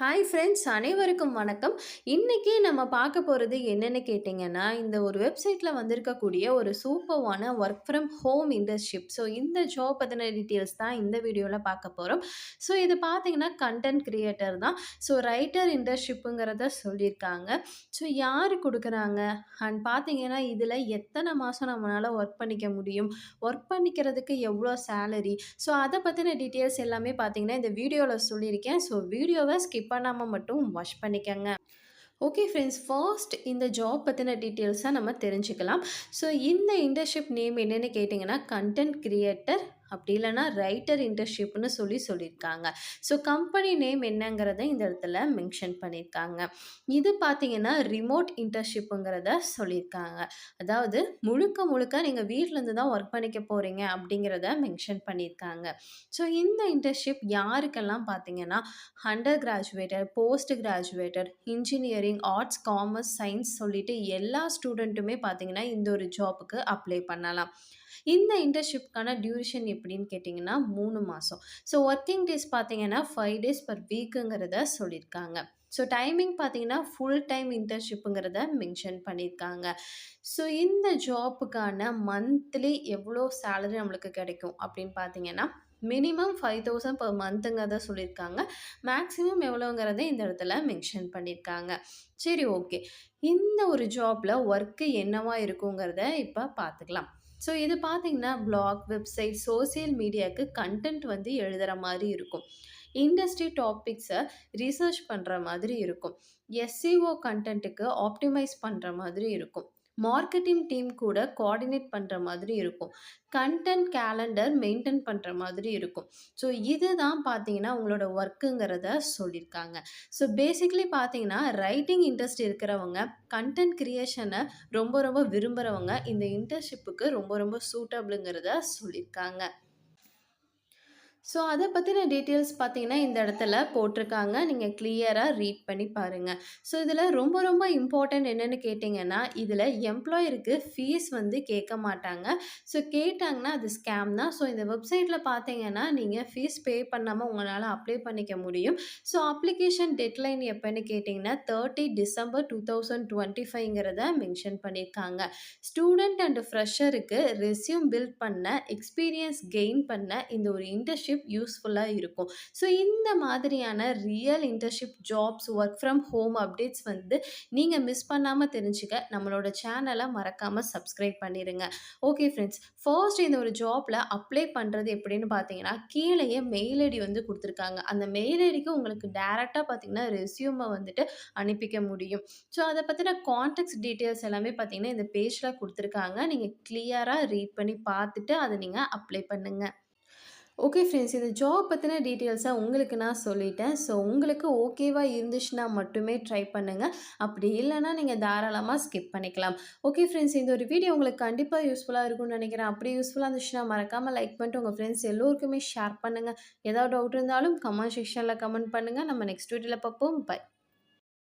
Hi friends, அனைவருக்கும் வணக்கம். இன்னைக்கு நம்ம பார்க்க போறது என்னன்னு கேட்டிங்கன்னா, இந்த ஒரு வெப்சைட்ல வந்திருக்கக்கூடிய ஒரு சூப்பர்வான வொர்க் ஃப்ரம் ஹோம் இன்டர்ன்ஷிப். ஸோ இந்த ஜாப் பத்தின டீட்டெயில்ஸ் தான் இந்த வீடியோல பார்க்க போறோம். ஸோ இது பார்த்தீங்கன்னா கன்டென்ட் கிரியேட்டர் தான். ஸோ ரைட்டர் இன்டர்ன்ஷிப்புங்கிறத சொல்லியிருக்காங்க. ஸோ யாரு குடுக்குறாங்க? அண்ட் பார்த்தீங்கன்னா, இதில எத்தன மாசம் நம்மளால ஒர்க் பண்ணிக்க முடியும்? ஒர்க் பண்ணிக்கிறதுக்கு எவ்வளோ சேலரி? ஸோ அத பத்தின டீட்டெயில்ஸ் எல்லாமே பார்த்தீங்கன்னா, இந்த வீடியோல சொல்லியிருக்கேன். ஸோ வீடியோவ ஸ்கிப் பண்ணாம மட்டும் வாட்ச் பண்ணிக்கங்க. ஓகே ஃப்ரெண்ட்ஸ், ஃபர்ஸ்ட் இந்த ஜாப் பத்தின டீட்டெயில்ஸ நம்ம தெரிஞ்சுக்கலாம். ஸோ இந்த இன்டர்ன்ஷிப் நேம் என்னன்னு கேட்டிங்கன்னா, கன்டென்ட் கிரியேட்டர் அப்படி இல்லன்னா ரைட்டர் இன்டர்ன்ஷிப்னு சொல்லியிருக்காங்க. ஸோ கம்பெனி நேம் என்னங்கிறத இந்த இடத்துல மென்ஷன் பண்ணியிருக்காங்க. இது பார்த்தீங்கன்னா, ரிமோட் இன்டர்ன்ஷிப்புங்கிறத சொல்லியிருக்காங்க. அதாவது முழுக்க முழுக்க நீங்க வீட்லருந்து தான் ஒர்க் பண்ணிக்க போறீங்க அப்படிங்கிறத மென்ஷன் பண்ணியிருக்காங்க. ஸோ இந்த இன்டர்ன்ஷிப் யாருக்கெல்லாம் பார்த்தீங்கன்னா, under graduated, post graduated, engineering, arts, commerce, science சொல்லிட்டு எல்லா ஸ்டூடெண்ட்டுமே பார்த்தீங்கன்னா, இந்த ஒரு ஜாப்புக்கு அப்ளை பண்ணலாம். இந்த இன்டர்ன்ஷிப்க்கான டியூரேஷன் எப்படின்னு கேட்டிங்கன்னா 3 மாசம். ஸோ ஒர்க்கிங் டேஸ் பார்த்தீங்கன்னா 5 டேஸ் பெர் வீக்குங்கிறத சொல்லியிருக்காங்க. ஸோ டைமிங் பார்த்தீங்கன்னா, ஃபுல் டைம் இன்டர்ன்ஷிப்புங்கிறத மென்ஷன் பண்ணியிருக்காங்க. ஸோ இந்த ஜாப்புக்கான மந்த்லி எவ்வளோ சேலரி நம்மளுக்கு கிடைக்கும் அப்படின்னு பார்த்தீங்கன்னா, மினிமம் 5,000 பெர் மந்த்துங்கிறத சொல்லியிருக்காங்க. மேக்ஸிமம் எவ்வளோங்கிறத இந்த இடத்துல மென்ஷன் பண்ணியிருக்காங்க. சரி, ஓகே. இந்த ஒரு ஜாப்ல ஒர்க்கு என்னவா இருக்குங்கிறத இப்ப பார்த்துக்கலாம். ஸோ இது பார்த்தீங்கன்னா, ப்ளாக், வெப்சைட், சோசியல் மீடியாவுக்கு கன்டென்ட் வந்து எழுதுற மாரி இருக்கும். இண்டஸ்ட்ரி டாபிக்ஸை ரிசர்ச் பண்ணுற மாதிரி இருக்கும். எஸ்சிஓ கன்டென்ட்டுக்கு ஆப்டிமைஸ் பண்ணுற மாதிரி இருக்கும். மார்க்கெட்டிங் டீம் கூட கோஆர்டினேட் பண்ணுற மாதிரி இருக்கும். கன்டென்ட் கேலண்டர் மெயின்டெயின் பண்ணுற மாதிரி இருக்கும். ஸோ இதுதான் பார்த்தீங்கன்னா, உங்களோட ஒர்க்குங்கிறத சொல்லியிருக்காங்க. ஸோ பேசிக்கலி பார்த்தீங்கன்னா, ரைட்டிங் இன்ட்ரெஸ்ட் இருக்கிறவங்க, கன்டென்ட் கிரியேஷனை ரொம்ப ரொம்ப விரும்புகிறவங்க இந்த இன்டர்ன்ஷிப்புக்கு ரொம்ப ரொம்ப சூட்டபிளுங்கிறத சொல்லியிருக்காங்க. ஸோ அத பத்தின டீட்டெயில்ஸ் பார்த்தீங்கன்னா, இந்த இடத்துல போட்டிருக்காங்க. நீங்க கிளியரா ரீட் பண்ணி பாருங்க. ஸோ இதில ரொம்ப ரொம்ப இம்பார்ட்டன்ட் என்னன்னு கேட்டீங்கன்னா, இதில எம்ப்ளாயருக்கு ஃபீஸ் வந்து கேட்க மாட்டாங்க. ஸோ கேட்டாங்கன்னா அது ஸ்கேம் தான். ஸோ இந்த வெப்சைட்ல பார்த்தீங்கன்னா, நீங்க ஃபீஸ் பே பண்ணாம உங்களால அப்ளை பண்ணிக்க முடியும். ஸோ அப்ளிகேஷன் டெட்லைன் எப்பன்னு கேட்டீங்கன்னா, 30 டிசம்பர் 2025ங்கிறத மென்ஷன் பண்ணியிருக்காங்க. ஸ்டூடண்ட் அண்ட் ஃப்ரெஷருக்கு ரெஸ்யூம் பில்ட் பண்ண, எக்ஸ்பீரியன்ஸ் கெயின் பண்ண இந்த ஒரு இன்டர்ன்ஷிப் யூஸ்ஃபுல்லா இருக்கும். ஸோ இந்த மாதிரியான real internship jobs, work from home updates வந்து நீங்க மிஸ் பண்ணாம தெரிஞ்சுக்க நம்மளோட சேனலை மறக்காம சப்ஸ்கிரைப் பண்ணிடுங்க. ஓகே ஃப்ரெண்ட்ஸ், ஃபர்ஸ்ட் இந்த ஒரு ஜாப்ல அப்ளை பண்றது எப்படின்னு பார்த்தீங்கன்னா, கீழேயே மெயில் ஐடி வந்து குடுத்துருக்காங்க. அந்த மெயில் ஐடிக்கு உங்களுக்கு டைரக்ட்டா பார்த்தீங்கன்னா, ரெஸ்யூம வந்துட்டு அனுப்பிக்க முடியும். ஸோ அத பத்தின கான்டாக்ட்ஸ் டீட்டெயில்ஸ் எல்லாமே பார்த்தீங்கன்னா, இந்த பேஜ்ல குடுத்துருக்காங்க. நீங்க கிளியரா ரீட் பண்ணி பார்த்துட்டு அத நீங்க அப்ளை பண்ணுங்க. ஓகே ஃப்ரெண்ட்ஸ், இந்த ஜாப் பத்தின டீட்டெயில்ஸ உங்களுக்கு நான் சொல்லிட்டேன். ஸோ உங்களுக்கு ஓகேவா இருந்துச்சுன்னா மட்டுமே ட்ரை பண்ணுங்க. அப்படி இல்லன்னா நீங்க தாராளமா ஸ்கிப் பண்ணிக்கலாம். ஓகே ஃப்ரெண்ட்ஸ், இந்த ஒரு வீடியோ உங்களுக்கு கண்டிப்பா யூஸ்ஃபுல்லா இருக்கும்னு நினைக்கிறேன். அப்படி யூஸ்ஃபுல்லா இருந்துச்சுன்னா மறக்காம லைக் பண்ணிட்டு உங்க ஃப்ரெண்ட்ஸ் எல்லோருக்குமே ஷேர் பண்ணுங்க. ஏதாவது டவுட் இருந்தாலும் கமெண்ட் செக்ஷன்ல கமெண்ட் பண்ணுங்க. நம்ம நெக்ஸ்ட் வீடியோல பார்ப்போம். பை.